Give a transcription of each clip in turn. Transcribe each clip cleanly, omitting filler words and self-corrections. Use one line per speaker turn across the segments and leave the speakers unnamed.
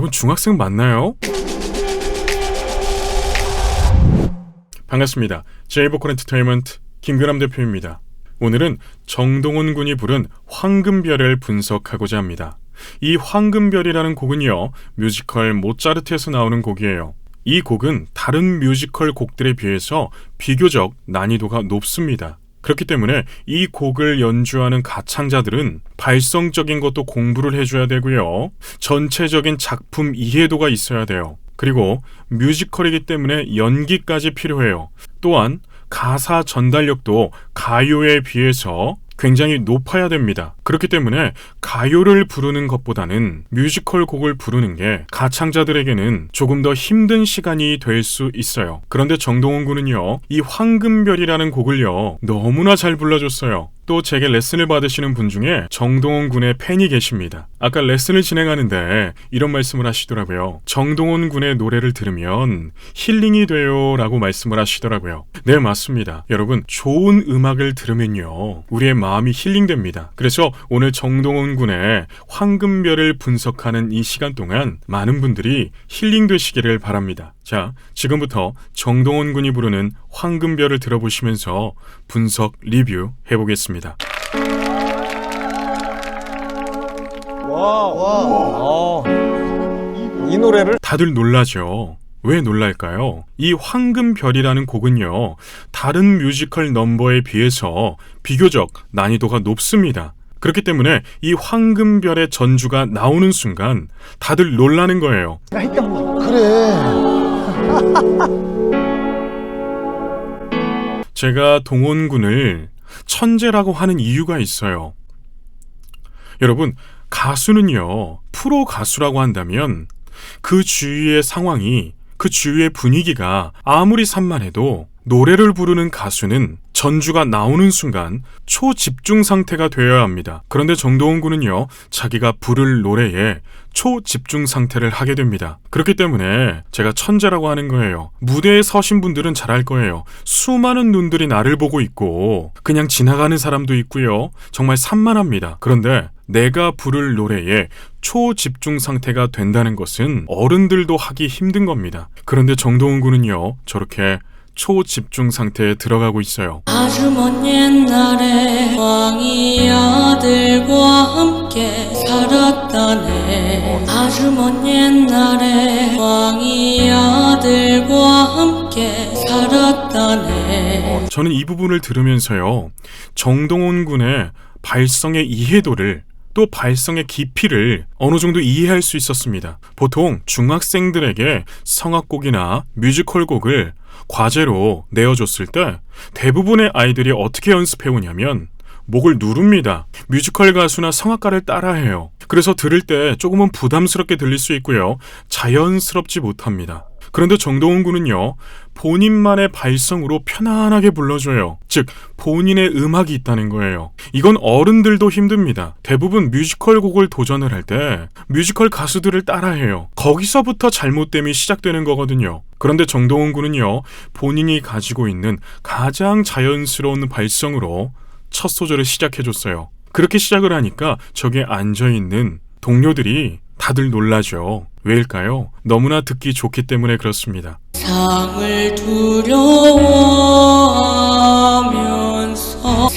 여러분 중학생 맞나요? 반갑습니다. 제이보컬 엔터테인먼트 김규남 대표입니다. 오늘은 정동원 군이 부른 황금별을 분석하고자 합니다. 이 황금별이라는 곡은요, 뮤지컬 모차르트에서 나오는 곡이에요. 이 곡은 다른 뮤지컬 곡들에 비해서 비교적 난이도가 높습니다. 그렇기 때문에 이 곡을 연주하는 가창자들은 발성적인 것도 공부를 해줘야 되고요. 전체적인 작품 이해도가 있어야 돼요. 그리고 뮤지컬이기 때문에 연기까지 필요해요. 또한 가사 전달력도 가요에 비해서 굉장히 높아야 됩니다. 그렇기 때문에 가요를 부르는 것보다는 뮤지컬 곡을 부르는 게 가창자들에게는 조금 더 힘든 시간이 될 수 있어요. 그런데 정동원 군은요, 이 황금별이라는 곡을요, 너무나 잘 불러줬어요. 또 제게 레슨을 받으시는 분 중에 정동원 군의 팬이 계십니다. 아까 레슨을 진행하는데 이런 말씀을 하시더라고요. 정동원 군의 노래를 들으면 힐링이 돼요 라고 말씀을 하시더라고요. 네, 맞습니다. 여러분, 좋은 음악을 들으면요, 우리의 마음이 힐링됩니다. 그래서 오늘 정동원 군의 황금별을 분석하는 이 시간 동안 많은 분들이 힐링되시기를 바랍니다. 자, 지금부터 정동원 군이 부르는 황금별을 들어보시면서 분석 리뷰 해보겠습니다.
와. 이 노래를
다들 놀라죠? 왜 놀랄까요? 이 황금별이라는 곡은요, 다른 뮤지컬 넘버에 비해서 비교적 난이도가 높습니다. 그렇기 때문에 이 황금별의 전주가 나오는 순간 다들 놀라는 거예요.
그래.
제가 동원 군을 천재라고 하는 이유가 있어요. 여러분, 가수는요, 프로 가수라고 한다면 그 주위의 상황이, 그 주위의 분위기가 아무리 산만해도 노래를 부르는 가수는 전주가 나오는 순간 초집중 상태가 되어야 합니다. 그런데 정동원 군은요, 자기가 부를 노래에 초집중 상태를 하게 됩니다. 그렇기 때문에 제가 천재라고 하는 거예요. 무대에 서신 분들은 잘 알 거예요. 수많은 눈들이 나를 보고 있고 그냥 지나가는 사람도 있고요. 정말 산만합니다. 그런데 내가 부를 노래에 초집중 상태가 된다는 것은 어른들도 하기 힘든 겁니다. 그런데 정동원 군은요, 저렇게 초집중 상태에 들어가고 있어요.
아주 먼 옛날에 왕이 아들과 함께 살았다네. 아주 먼 옛날에 왕이 아들과 함께 살았다네.
저는 이 부분을 들으면서요, 정동원 군의 발성의 이해도를, 또 발성의 깊이를 어느 정도 이해할 수 있었습니다. 보통 중학생들에게 성악곡이나 뮤지컬 곡을 과제로 내어줬을 때 대부분의 아이들이 어떻게 연습해오냐면 목을 누릅니다. 뮤지컬 가수나 성악가를 따라해요. 그래서 들을 때 조금은 부담스럽게 들릴 수 있고요, 자연스럽지 못합니다. 그런데 정동원 군은요, 본인만의 발성으로 편안하게 불러줘요. 즉, 본인의 음악이 있다는 거예요. 이건 어른들도 힘듭니다. 대부분 뮤지컬 곡을 도전을 할 때 뮤지컬 가수들을 따라해요. 거기서부터 잘못됨이 시작되는 거거든요. 그런데 정동원 군은요, 본인이 가지고 있는 가장 자연스러운 발성으로 첫 소절을 시작해줬어요. 그렇게 시작을 하니까 저기에 앉아있는 동료들이 다들 놀라죠. 왜일까요? 너무나 듣기 좋기 때문에 그렇습니다.
상을 두려워하면서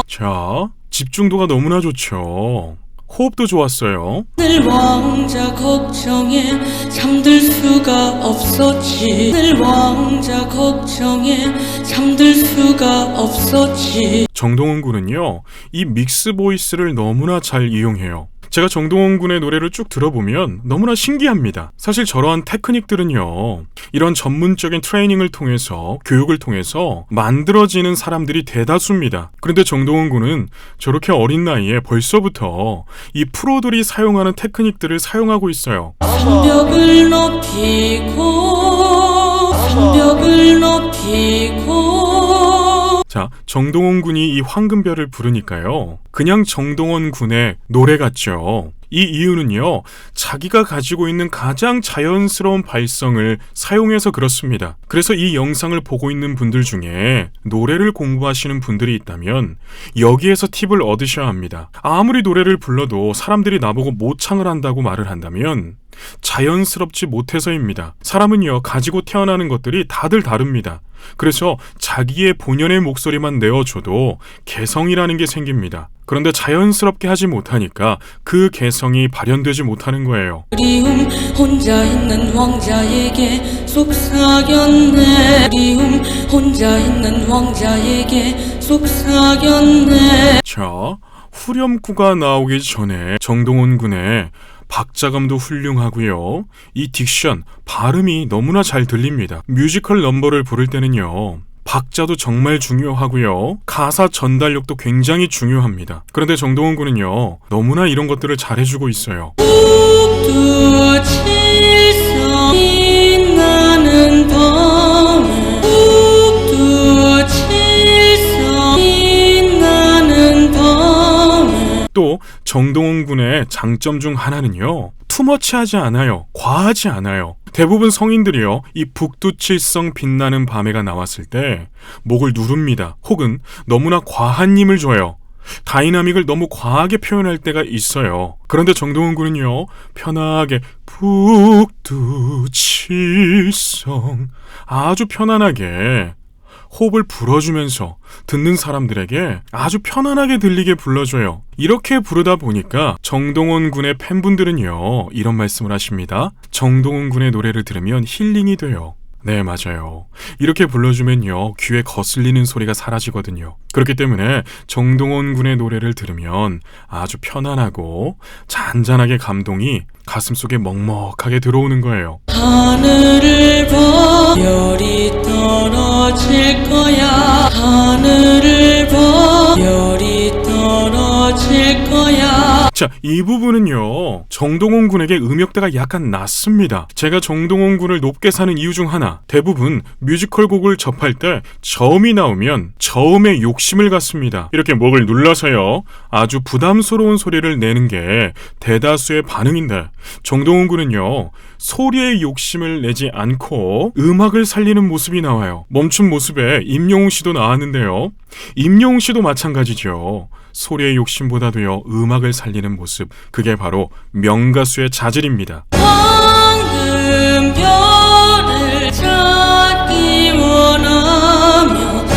자, 집중도가 너무나 좋죠. 호흡도 좋았어요.
늘 왕자 걱정에 잠들 수가 없었지. 늘 왕자 걱정에 잠들 수가 없었지.
정동원 군은요, 이 믹스 보이스를 너무나 잘 이용해요. 제가 정동원 군의 노래를 쭉 들어보면 너무나 신기합니다. 사실 저러한 테크닉들은요, 이런 전문적인 트레이닝을 통해서, 교육을 통해서 만들어지는 사람들이 대다수입니다. 그런데 정동원 군은 저렇게 어린 나이에 벌써부터 이 프로들이 사용하는 테크닉들을 사용하고 있어요.
성벽을 높이고
자, 정동원 군이 이 황금별을 부르니까요, 그냥 정동원 군의 노래 같죠. 이 이유는요, 자기가 가지고 있는 가장 자연스러운 발성을 사용해서 그렇습니다. 그래서 이 영상을 보고 있는 분들 중에 노래를 공부하시는 분들이 있다면 여기에서 팁을 얻으셔야 합니다. 아무리 노래를 불러도 사람들이 나보고 모창을 한다고 말을 한다면 자연스럽지 못해서입니다. 사람은요, 가지고 태어나는 것들이 다들 다릅니다. 그래서 자기의 본연의 목소리만 내어줘도 개성이라는 게 생깁니다. 그런데 자연스럽게 하지 못하니까 그 개성이 발현되지 못하는 거예요.
그리움 혼자 있는 왕자에게 속삭였네. 그리움 혼자 있는 왕자에게 속삭였네.
자, 후렴구가 나오기 전에 정동원 군의 박자감도 훌륭하고요. 이 딕션, 발음이 너무나 잘 들립니다. 뮤지컬 넘버를 부를 때는요, 박자도 정말 중요하고요. 가사 전달력도 굉장히 중요합니다. 그런데 정동원 군은요, 너무나 이런 것들을 잘해주고 있어요.
북두 칠성이 나는 밤에 북두 칠성이 나는 밤에
또 정동원 군의 장점 중 하나는요, 투머치하지 않아요. 과하지 않아요. 대부분 성인들이요, 이 북두칠성 빛나는 밤에가 나왔을 때 목을 누릅니다. 혹은 너무나 과한 힘을 줘요. 다이나믹을 너무 과하게 표현할 때가 있어요. 그런데 정동원 군은요, 편하게 북두칠성 아주 편안하게 호흡을 불어주면서 듣는 사람들에게 아주 편안하게 들리게 불러줘요. 이렇게 부르다 보니까 정동원 군의 팬분들은요, 이런 말씀을 하십니다. 정동원 군의 노래를 들으면 힐링이 돼요. 네, 맞아요. 이렇게 불러주면요, 귀에 거슬리는 소리가 사라지거든요. 그렇기 때문에 정동원 군의 노래를 들으면 아주 편안하고 잔잔하게 감동이 가슴속에 먹먹하게 들어오는 거예요.
하늘을 봐 별이 떨어질 거야. 하늘을 봐 별이 떨어질 거야.
자, 이 부분은요, 정동원 군에게 음역대가 약간 낮습니다. 제가 정동원 군을 높게 사는 이유 중 하나, 대부분 뮤지컬 곡을 접할 때 저음이 나오면 저음에 욕심을 갖습니다. 이렇게 목을 눌러서요, 아주 부담스러운 소리를 내는 게 대다수의 반응인데, 정동원 군은요, 소리에 욕심을 내지 않고 음악을 살리는 모습이 나와요. 멈춘 모습에 임영웅 씨도 나왔는데요, 임영웅 씨도 마찬가지죠. 소리의 욕심보다도요, 음악을 살리는 모습, 그게 바로 명가수의 자질입니다.
황금별을 찾기 원하며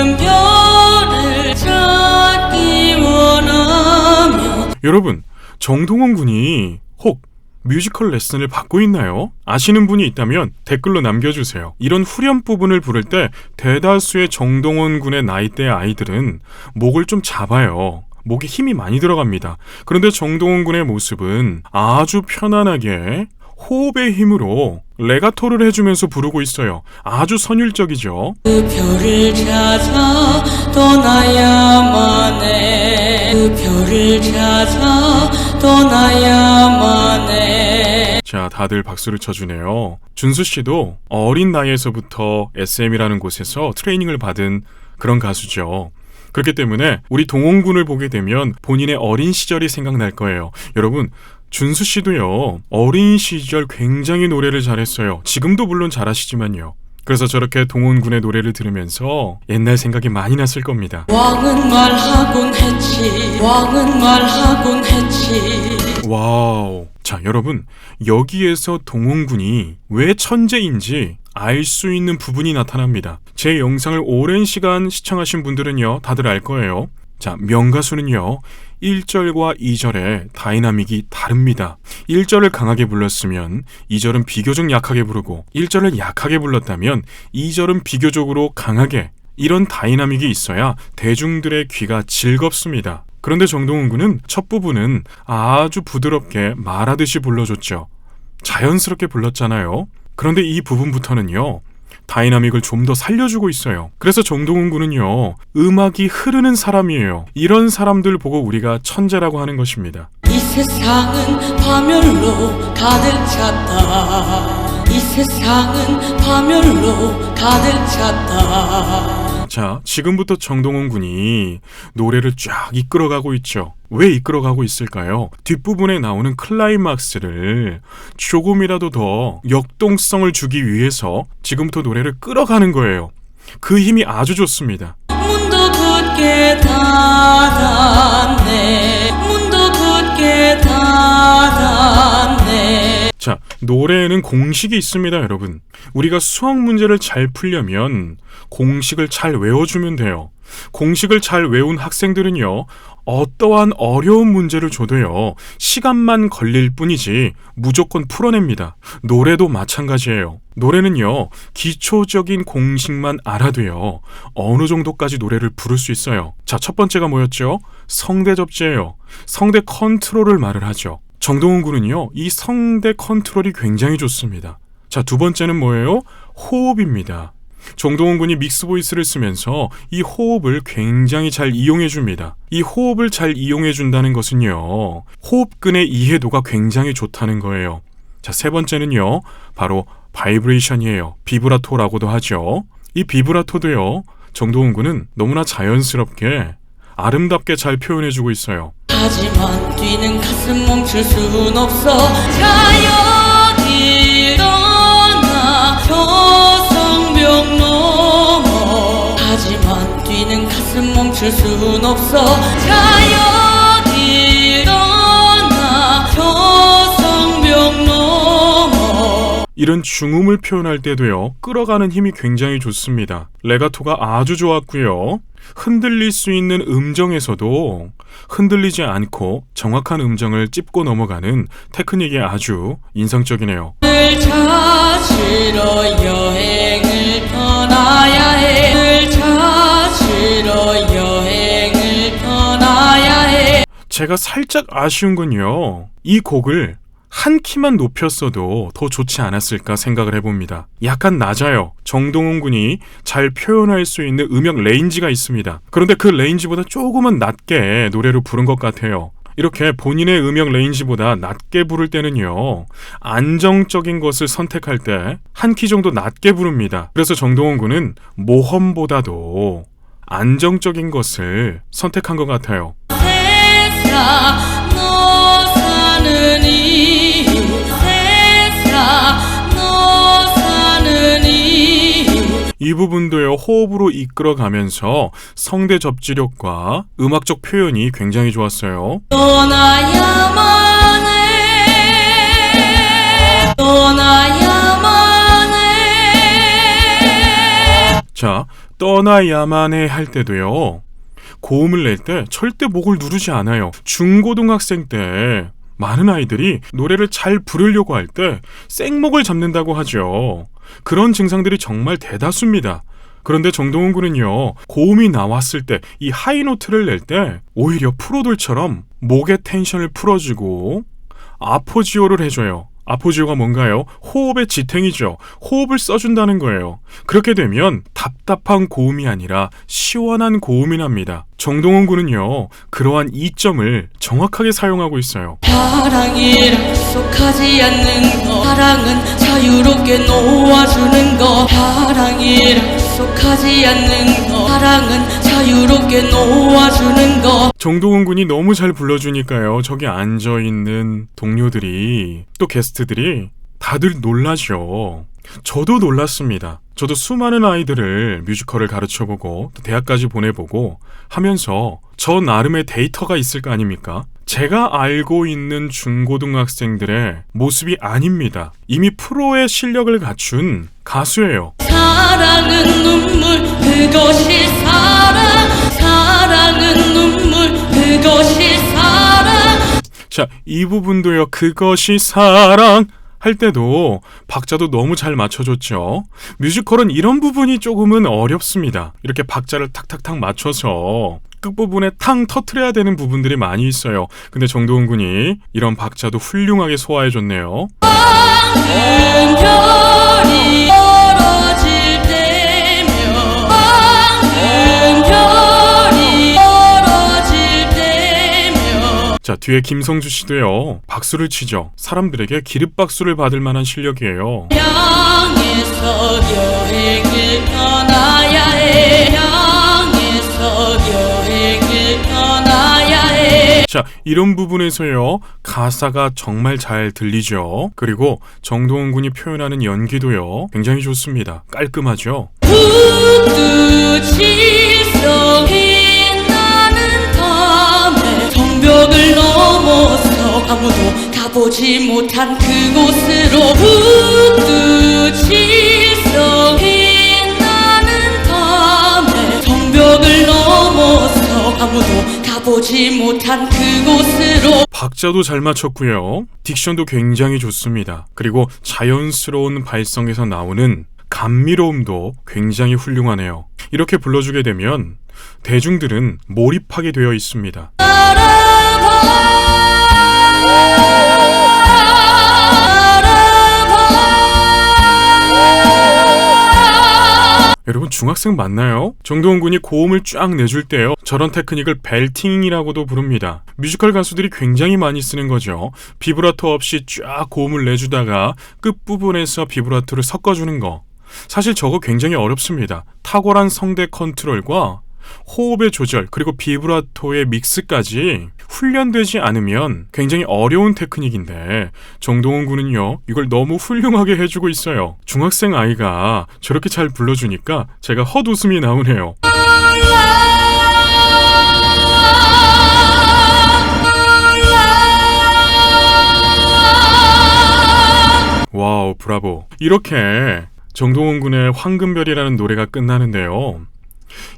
황금별을 찾기 원하며.
여러분, 정동원 군이 혹 뮤지컬 레슨을 받고 있나요? 아시는 분이 있다면 댓글로 남겨주세요. 이런 후렴 부분을 부를 때 대다수의 정동원 군의 나이대의 아이들은 목을 좀 잡아요. 목에 힘이 많이 들어갑니다. 그런데 정동원 군의 모습은 아주 편안하게 호흡의 힘으로 레가토를 해주면서 부르고 있어요. 아주 선율적이죠.
그 별을 찾아 떠나야만 해. 그 별을 찾아 떠나야만 해.
자, 다들 박수를 쳐주네요. 준수 씨도 어린 나이에서부터 SM이라는 곳에서 트레이닝을 받은 그런 가수죠. 그렇기 때문에 우리 동원군을 보게 되면 본인의 어린 시절이 생각날 거예요. 여러분, 준수 씨도요, 어린 시절 굉장히 노래를 잘했어요. 지금도 물론 잘하시지만요. 그래서 저렇게 동원군의 노래를 들으면서 옛날 생각이 많이 났을 겁니다.
왕은 말하곤 했지. 왕은 말하곤 했지.
와우. 자, 여러분, 여기에서 동원군이 왜 천재인지 알 수 있는 부분이 나타납니다. 제 영상을 오랜 시간 시청하신 분들은요, 다들 알 거예요. 자, 명가수는요, 1절과 2절의 다이나믹이 다릅니다. 1절을 강하게 불렀으면 2절은 비교적 약하게 부르고, 1절을 약하게 불렀다면 2절은 비교적으로 강하게, 이런 다이나믹이 있어야 대중들의 귀가 즐겁습니다. 그런데 정동원 군은 첫 부분은 아주 부드럽게 말하듯이 불러줬죠. 자연스럽게 불렀잖아요. 그런데 이 부분부터는요, 다이나믹을 좀 더 살려주고 있어요. 그래서 정동원 군은요, 음악이 흐르는 사람이에요. 이런 사람들 보고 우리가 천재라고 하는 것입니다.
이 세상은 파멸로 가득 찼다. 이 세상은 파멸로 가득 찼다.
자, 지금부터 정동원 군이 노래를 쫙 이끌어가고 있죠. 왜 이끌어가고 있을까요? 뒷부분에 나오는 클라이막스를 조금이라도 더 역동성을 주기 위해서 지금부터 노래를 끌어가는 거예요. 그 힘이 아주 좋습니다.
문도 굳게 닫았네 문도 굳게 닫았네.
자, 노래에는 공식이 있습니다, 여러분. 우리가 수학 문제를 잘 풀려면 공식을 잘 외워주면 돼요. 공식을 잘 외운 학생들은요, 어떠한 어려운 문제를 줘도요, 시간만 걸릴 뿐이지 무조건 풀어냅니다. 노래도 마찬가지예요. 노래는요, 기초적인 공식만 알아도요, 어느 정도까지 노래를 부를 수 있어요. 자, 첫 번째가 뭐였죠? 성대 접지예요. 성대 컨트롤을 말을 하죠. 정동원 군은요, 이 성대 컨트롤이 굉장히 좋습니다. 자, 두 번째는 뭐예요? 호흡입니다. 정동원 군이 믹스 보이스를 쓰면서 이 호흡을 굉장히 잘 이용해 줍니다. 이 호흡을 잘 이용해 준다는 것은요, 호흡근의 이해도가 굉장히 좋다는 거예요. 자, 세 번째는요, 바로 바이브레이션이에요. 비브라토라고도 하죠. 이 비브라토도요, 정동원 군은 너무나 자연스럽게 아름답게 잘 표현해 주고 있어요.
하지만 뛰는 가슴 멈출 순 없어 자연이 떠나 저 성벽 넘어. 하지만 뛰는 가슴 멈출 순 없어 자연이 떠나 저 성벽 넘어.
이런 중음을 표현할 때도요, 끌어가는 힘이 굉장히 좋습니다. 레가토가 아주 좋았고요. 흔들릴 수 있는 음정에서도 흔들리지 않고 정확한 음정을 찝고 넘어가는 테크닉이 아주 인상적이네요.
늘 찾으러 여행을 떠나야 해. 늘 찾으러 여행을 떠나야 해.
제가 살짝 아쉬운 건요, 이 곡을 한 키만 높였어도 더 좋지 않았을까 생각을 해봅니다. 약간 낮아요. 정동원 군이 잘 표현할 수 있는 음역 레인지가 있습니다. 그런데 그 레인지보다 조금은 낮게 노래를 부른 것 같아요. 이렇게 본인의 음역 레인지보다 낮게 부를 때는요, 안정적인 것을 선택할 때 한 키 정도 낮게 부릅니다. 그래서 정동원 군은 모험보다도 안정적인 것을 선택한 것 같아요.
세상 너 사는 이유 세상 너 사는 이유.
이 부분도요, 호흡으로 이끌어가면서 성대 접지력과 음악적 표현이 굉장히 좋았어요.
떠나야만 해 떠나야만 해.
자, 떠나야만 해 할 때도요, 고음을 낼 때 절대 목을 누르지 않아요. 중고등학생 때 많은 아이들이 노래를 잘 부르려고 할 때 생목을 잡는다고 하죠. 그런 증상들이 정말 대다수입니다. 그런데 정동원 군은요, 고음이 나왔을 때 이 하이노트를 낼 때 오히려 프로들처럼 목의 텐션을 풀어주고 아포지오를 해줘요. 아포지오가 뭔가요? 호흡의 지탱이죠. 호흡을 써준다는 거예요. 그렇게 되면 답답한 고음이 아니라 시원한 고음이 납니다. 정동원 군은요, 그러한 이점을 정확하게 사용하고 있어요.
사랑이란 약속하지 않는 거 사랑은 자유롭게 놓아주는 거 사랑이란 약속하지 않는 거 사랑은 자유롭게 놓아주는 거.
정동원 군이 너무 잘 불러주니까요, 저기 앉아있는 동료들이 또 게스트들이 다들 놀라죠. 저도 놀랐습니다. 저도 수많은 아이들을 뮤지컬을 가르쳐보고 또 대학까지 보내보고 하면서 저 나름의 데이터가 있을 거 아닙니까? 제가 알고 있는 중고등학생들의 모습이 아닙니다. 이미 프로의 실력을 갖춘 가수예요.
사랑은 눈물 그것이 사랑 사랑은 눈물 그것이 사랑.
자, 이 부분도요, 그것이 사랑 할 때도 박자도 너무 잘 맞춰줬죠. 뮤지컬은 이런 부분이 조금은 어렵습니다. 이렇게 박자를 탁탁탁 맞춰서 끝부분에 탕 터트려야 되는 부분들이 많이 있어요. 근데 정동원 군이 이런 박자도 훌륭하게 소화해줬네요.
밝은 별이 떨어질 때면 밝은 별이 떨어질 때면.
자, 뒤에 김성주 씨도요, 박수를 치죠. 사람들에게 기립박수를 받을 만한 실력이에요.
향해서 여행을 떠나야 해.
자, 이런 부분에서요, 가사가 정말 잘 들리죠. 그리고 정동원 군이 표현하는 연기도요, 굉장히 좋습니다. 깔끔하죠.
부두 질서빛나는 밤에 성벽을 넘어서 아무도 가보지 못한 그곳으로 부두 질서빛나는 밤에 성벽을 넘어서 아무도 가보지 못한 그곳으로.
박자도 잘 맞췄고요. 딕션도 굉장히 좋습니다. 그리고 자연스러운 발성에서 나오는 감미로움도 굉장히 훌륭하네요. 이렇게 불러주게 되면 대중들은 몰입하게 되어 있습니다. 여러분, 중학생 맞나요? 정동원 군이 고음을 쫙 내줄 때요, 저런 테크닉을 벨팅이라고도 부릅니다. 뮤지컬 가수들이 굉장히 많이 쓰는 거죠. 비브라토 없이 쫙 고음을 내주다가 끝부분에서 비브라토를 섞어주는 거. 사실 저거 굉장히 어렵습니다. 탁월한 성대 컨트롤과 호흡의 조절, 그리고 비브라토의 믹스까지 훈련되지 않으면 굉장히 어려운 테크닉인데, 정동원 군은요, 이걸 너무 훌륭하게 해주고 있어요. 중학생 아이가 저렇게 잘 불러주니까 제가 헛웃음이 나오네요. 와우, 브라보. 이렇게 정동원 군의 황금별이라는 노래가 끝나는데요.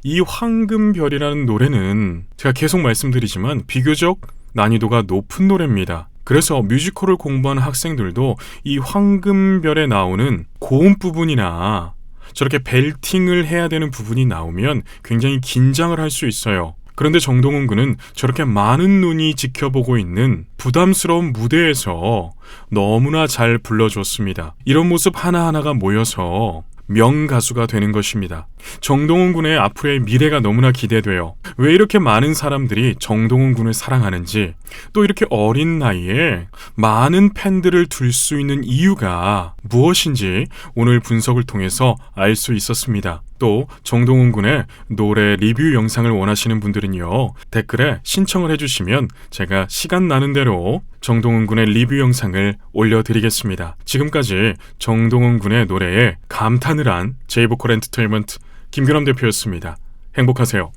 이 황금별이라는 노래는 제가 계속 말씀드리지만 비교적 난이도가 높은 노래입니다. 그래서 뮤지컬을 공부하는 학생들도 이 황금별에 나오는 고음 부분이나 저렇게 벨팅을 해야 되는 부분이 나오면 굉장히 긴장을 할 수 있어요. 그런데 정동원 군은 저렇게 많은 눈이 지켜보고 있는 부담스러운 무대에서 너무나 잘 불러줬습니다. 이런 모습 하나하나가 모여서 명가수가 되는 것입니다. 정동원 군의 앞으로의 미래가 너무나 기대돼요. 왜 이렇게 많은 사람들이 정동원 군을 사랑하는지, 또 이렇게 어린 나이에 많은 팬들을 둘 수 있는 이유가 무엇인지 오늘 분석을 통해서 알 수 있었습니다. 또 정동원 군의 노래 리뷰 영상을 원하시는 분들은요, 댓글에 신청을 해주시면 제가 시간 나는 대로 정동원 군의 리뷰 영상을 올려드리겠습니다. 지금까지 정동원 군의 노래에 감탄을 한 제이보컬 엔터테인먼트 김규남 대표였습니다. 행복하세요.